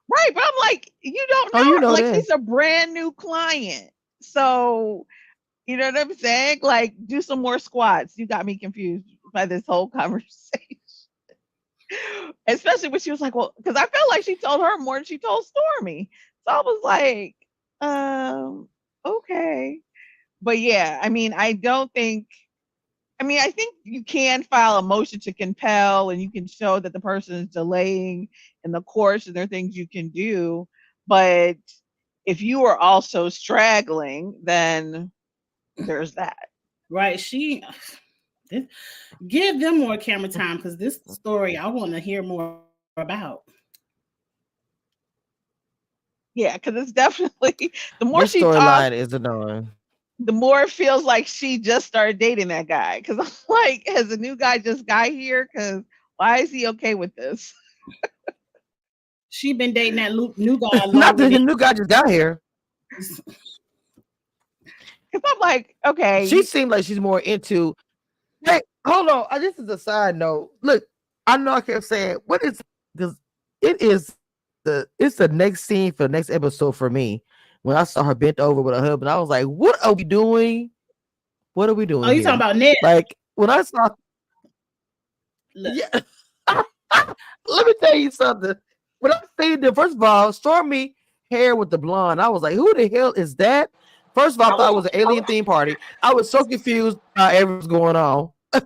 Right, but I'm like, you don't
Oh,
know
you
her.
know
Like
that.
she's a brand new client. So, you know what I'm saying? Like, do some more squats. You got me confused by this whole conversation. Especially when she was like, well, because I felt like she told her more than she told Stormy. So I was like, um, okay. But yeah, I mean, I don't think I mean, I think you can file a motion to compel and you can show that the person is delaying in the course and there are things you can do. But if you are also straggling, then there's that.
Right. Give them more camera time because this story I want to hear more about.
Yeah, because it's definitely the more
This
she talks,
storyline is annoying.
the more it feels like she just started dating that guy. Because I'm like, has a new guy just got here? Because why is he okay with this?
She been dating that new guy
Not
longer
that
than
the new guy just got here.
Because I'm like, okay,
She seemed like she's more into. Hey, hold on. This is a side note. Look, I know I kept saying what is because it's the next scene for the next episode for me. When I saw her bent over with her husband, I was like, "What are we doing? What are we
oh,
doing
you talking
here?"
about Ned?
Like when I saw,
Look,
yeah. Let me tell you something. When I seen the first of all, Stormy hair with the blonde, I was like, "Who the hell is that?" First of all, I thought it was an alien theme party. I was so confused how everything was going on. I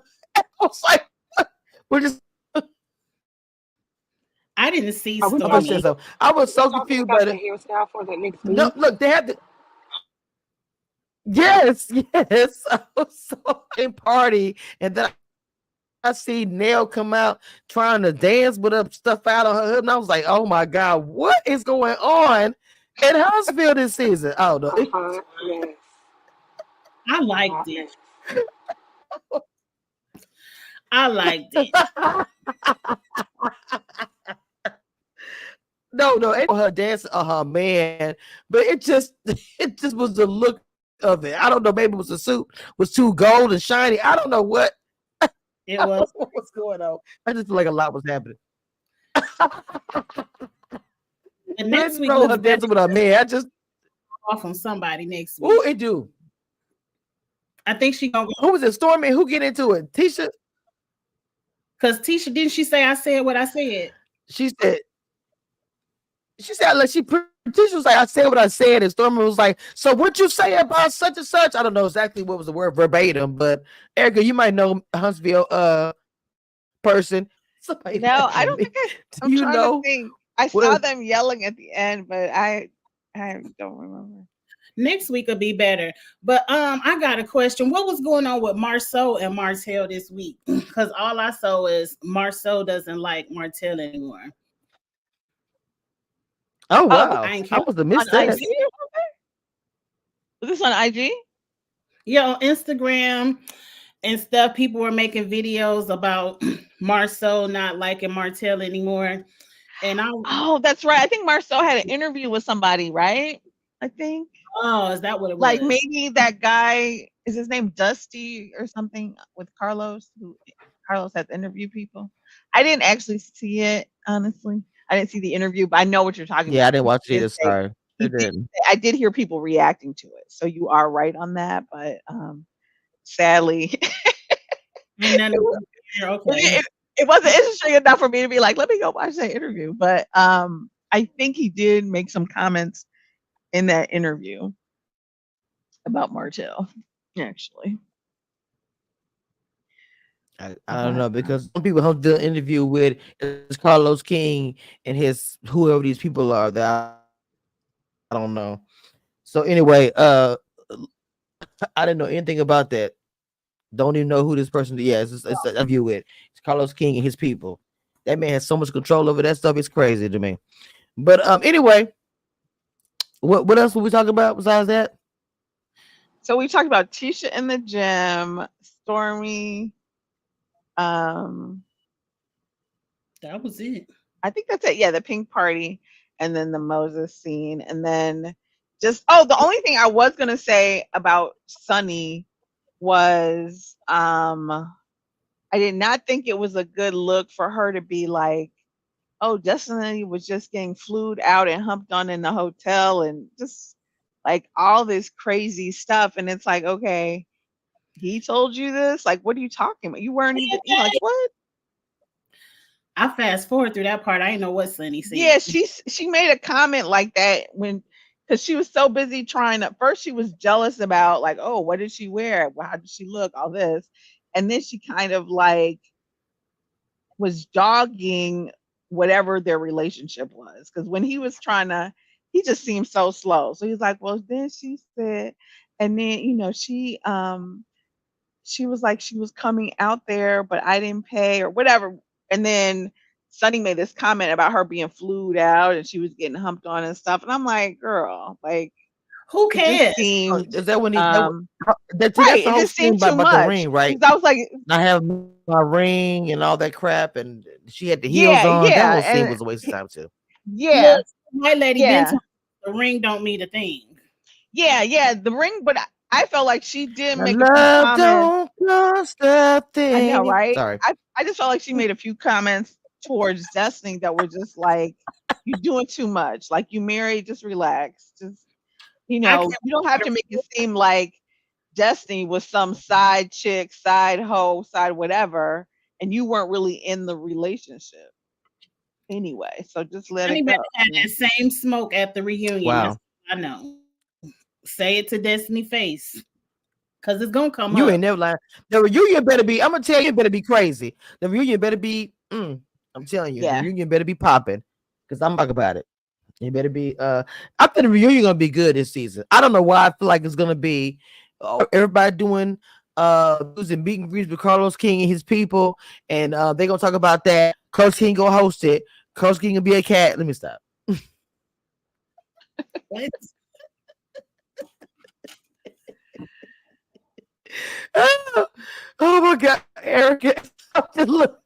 was like, "We're just."
I didn't see
Are we
I'm about to
talking?
say
Stormy
something. I was
We
so
talking
confused
about
by
the
the
hairstyle for the next
no.
week?
Look, they had the yes, yes. I was so in party, and then I see Nell come out trying to dance with her stuff out on her hood, and I was like, "Oh my god, what is going on in Huntsville this season?" I don't know.
A hot mess.
I
A
liked
hot
it.
mess.
I liked it.
No, it her dancing on her man, but it just was the look of it. I don't know, maybe it was the suit was too gold and shiny. I don't know what,
It was.
what was going on. I just feel like a lot was happening.
The
But I
next
didn't
week
know
looks
her
better
dancing with her man. I just
off on somebody next
who
week.
it do?
I think she gonna
Who was it? Stormy? Who get into it? Tisha?
because Tisha didn't she say I said what I said?
She said like Tisha was like, I said what I said, and Stormy was like, so what you say about such and such? I don't know exactly what was the word verbatim, but Erica, you might know Huntsville person. Somebody
No,
laughing
I
at
don't
me.
think
Do
I'm
you
trying to
know
think. I saw
what?
them yelling at the end, but I don't remember.
Next week will be better. But I got a question. What was going on with Marceau and Martell this week? Because all I saw is Marceau doesn't like Martell anymore.
Oh
Oh,
wow,
I ain't care.
I must have
on
missed
IG
that.
or something? Was this on IG?
Yeah, on Instagram and stuff, people were making videos about Marceau not liking Martell anymore. And
Oh, that's right. I think Marceau had an interview with somebody, right? I think.
oh, is that what it
Like
was?
maybe that guy is his name Dusty or something with Carlos, who Carlos has interviewed people. I didn't actually see it, honestly. I didn't see the interview, but I know what you're talking
Yeah, I
about.
didn't watch it
Did
either.
say
Sorry,
he
it
did
didn't.
I did hear people reacting to it. So you are right on that, but sadly
Ain't nothing
it,
okay.
it, it wasn't interesting enough for me to be like, let me go watch that interview. But I think he did make some comments in that interview about Martell, actually.
I don't
But
know because some people have the interview with is Carlos King and his whoever these people are that I don't know. So anyway, I didn't know anything about that. Don't even know who this person. Yeah, it's a view with it's Carlos King and his people. That man has so much control over that stuff. It's crazy to me. But anyway, what else were we talking about besides that?
so we talked about Tisha in the gym, Stormy. Um,
That was it.
I think that's it. Yeah, the pink party, and then the Moses scene, and then just the only thing I was gonna say about Sunny was I did not think it was a good look for her to be like, oh, Destiny was just getting flued out and humped on in the hotel and just like all this crazy stuff. And it's like, okay, he told you this? Like, what are you talking about? You weren't even, you're like, what?
I fast forward through that part. I didn't know what Sunny
Yeah,
said.
she made a comment like that when because she was so busy trying to first she was jealous about like, oh, what did she wear? How did she look? All this. and then she kind of like was dogging whatever their relationship was. Because when he was trying to, he just seemed so slow. So he's like, well, then she said, and then she was like she was coming out there, but I didn't pay or whatever. And then Sunny made this comment about her being flued out and she was getting humped on and stuff. And I'm like, girl, like
Who
it just
cares?
Oh,
seemed
is that when he see,
right.
that's the
It
whole
just
scene
seemed too
about the
much.
ring, right?
Because I was like,
I have my ring and all that crap, and she had the heels
yeah,
on. That
yeah,
whole scene
and
was a waste of time too.
yeah,
Look, my lady been
yeah,
told the ring don't mean a thing.
yeah, yeah. The ring, but I felt like she did
My
make a few
love
comments.
don't cost a
I know,
thing.
right?
Sorry.
I just felt like she made a few comments towards Destiny that were just like, "You're doing too much. Like you married, just relax. Just
I can't
you don't have to make it seem like Destiny was some side chick, side hoe, side whatever, and you weren't really in the relationship anyway. So just let it
anybody
go.
had that same smoke at the reunion. That's
Wow.
what I know. Say it to Destiny face. Cause it's gonna come
You
up.
ain't never lying. The reunion better be, I'm gonna tell you, it better be crazy. The reunion better be, I'm telling you, the
Yeah.
reunion better be popping. Because I'm talking about it. It better be I think the reunion gonna be good this season. I don't know why I feel like it's gonna be everybody doing using meet and greets with Carlos King and his people, and they're gonna talk about that. Coach King gonna host it. Coach King gonna be a cat. Let me stop.
What?
Oh, oh my god, Erica. Look.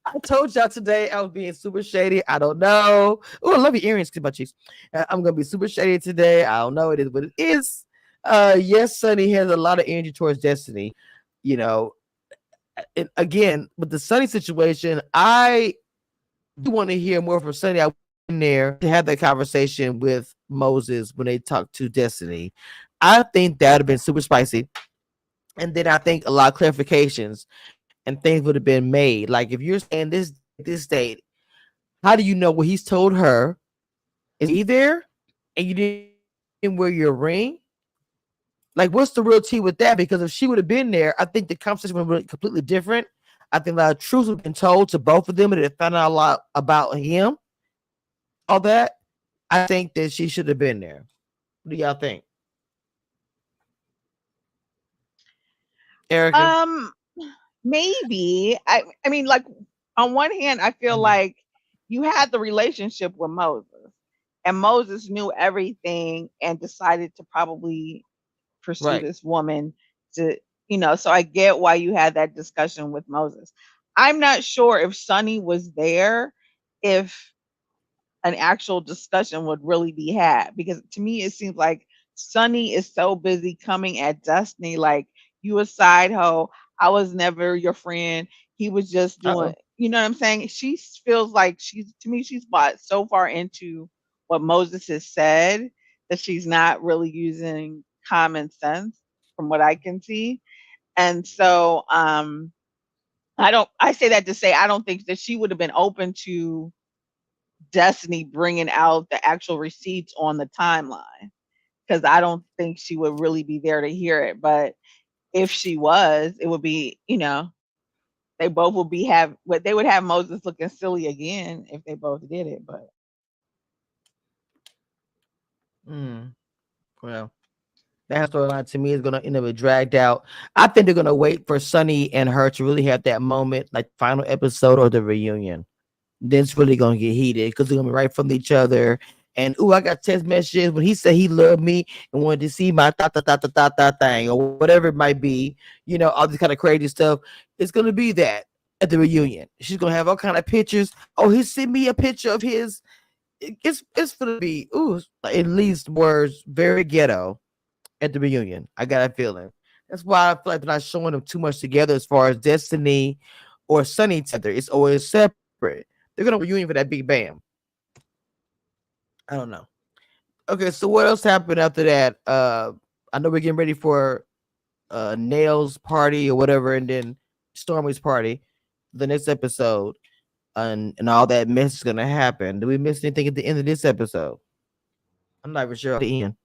I told y'all today I was being super shady. I don't know. Oh, I love your earrings, my cheeks. I'm gonna be super shady today. I don't know. It is what it is. Yes, Sunny has a lot of energy towards Destiny. You know, and again with the Sunny situation, I do want to hear more from Sunny. I went in there to have that conversation with Moses when they talked to Destiny. I think that would have been super spicy. And then I think a lot of clarifications and things would have been made. Like if you're saying this date, how do you know what he's told her? Is he there and you didn't wear your ring? Like, what's the real tea with that? Because if she would have been there, I think the conversation would have been completely different. I think a lot of truth would have been told to both of them and they found out a lot about him. All that. I think that she should have been there. What do y'all think? Erica?
Um, maybe. I mean, like on one hand, I feel
Mhm.
like you had the relationship with Moses, and Moses knew everything and decided to probably pursue
Right.
this woman to, so I get why you had that discussion with Moses. I'm not sure if Sonny was there, if an actual discussion would really be had, because to me it seems like Sonny is so busy coming at Destiny like, you a side hoe. I was never your friend. He was just doing,
Uh-oh.
you know what I'm saying? She feels like she's bought so far into what Moses has said that she's not really using common sense from what I can see. And so I say that to say I don't think that she would have been open to Destiny bringing out the actual receipts on the timeline, because I don't think she would really be there to hear it. But if she was, it would be, they both would but they would have Moses looking silly again if they both did it. But
Mm, well, that storyline to me is gonna end up dragged out. I think they're gonna wait for Sunny and her to really have that moment, like final episode or the reunion. Then it's really gonna get heated because they're gonna be right from each other. And I got text messages when he said he loved me and wanted to see my thing or whatever it might be. All this kind of crazy stuff. It's gonna be that at the reunion. She's gonna have all kind of pictures. Oh, he sent me a picture of his. It's gonna be at least words very ghetto at the reunion. I got a feeling. That's why I feel like they're not showing them too much together as far as Destiny or Sunny together. It's always separate. They're gonna reunion for that big bam. I don't know. Okay, so what else happened after that? I know we're getting ready for Nail's party or whatever, and then Stormy's party, the next episode, and all that mess is gonna happen. Did we miss anything at the end of this episode? I'm not even sure at the end.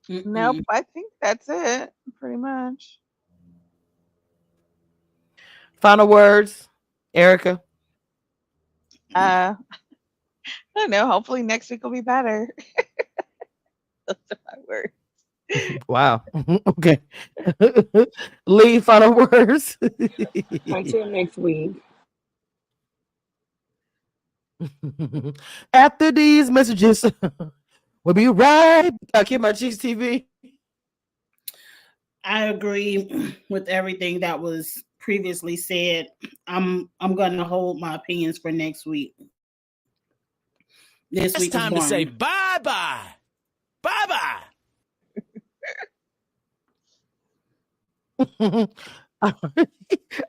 Nope,
Mm-mm.
I think that's it, pretty much.
Final words, Erica.
I don't know. Hopefully next week will be better. Those are my words.
Wow. Okay. Lee, final words.
Until next week.
After these messages, we'll be right. Keep my cheeks TV.
I agree with everything that was previously said. I'm gonna hold my opinions for next week. This week
It's
was
time to say
boring.
bye-bye. Bye-bye.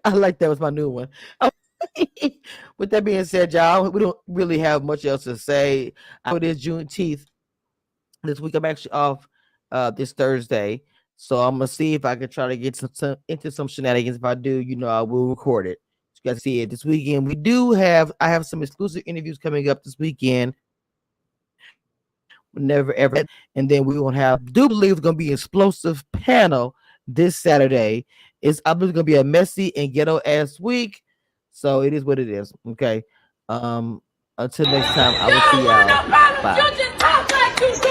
I like that was my new one. With that being said, y'all, we don't really have much else to say. I know it is Juneteenth this week. I'm actually off this Thursday, so I'm gonna see if I can try to get some into some shenanigans. If I do, I will record it. You guys see it this weekend. I have some exclusive interviews coming up this weekend. Never ever, and then we will have. Do believe it's gonna be an explosive panel this Saturday. It's obviously gonna be a messy and ghetto ass week, so it is what it is. Okay. Until next time, I will see y'all. Bye.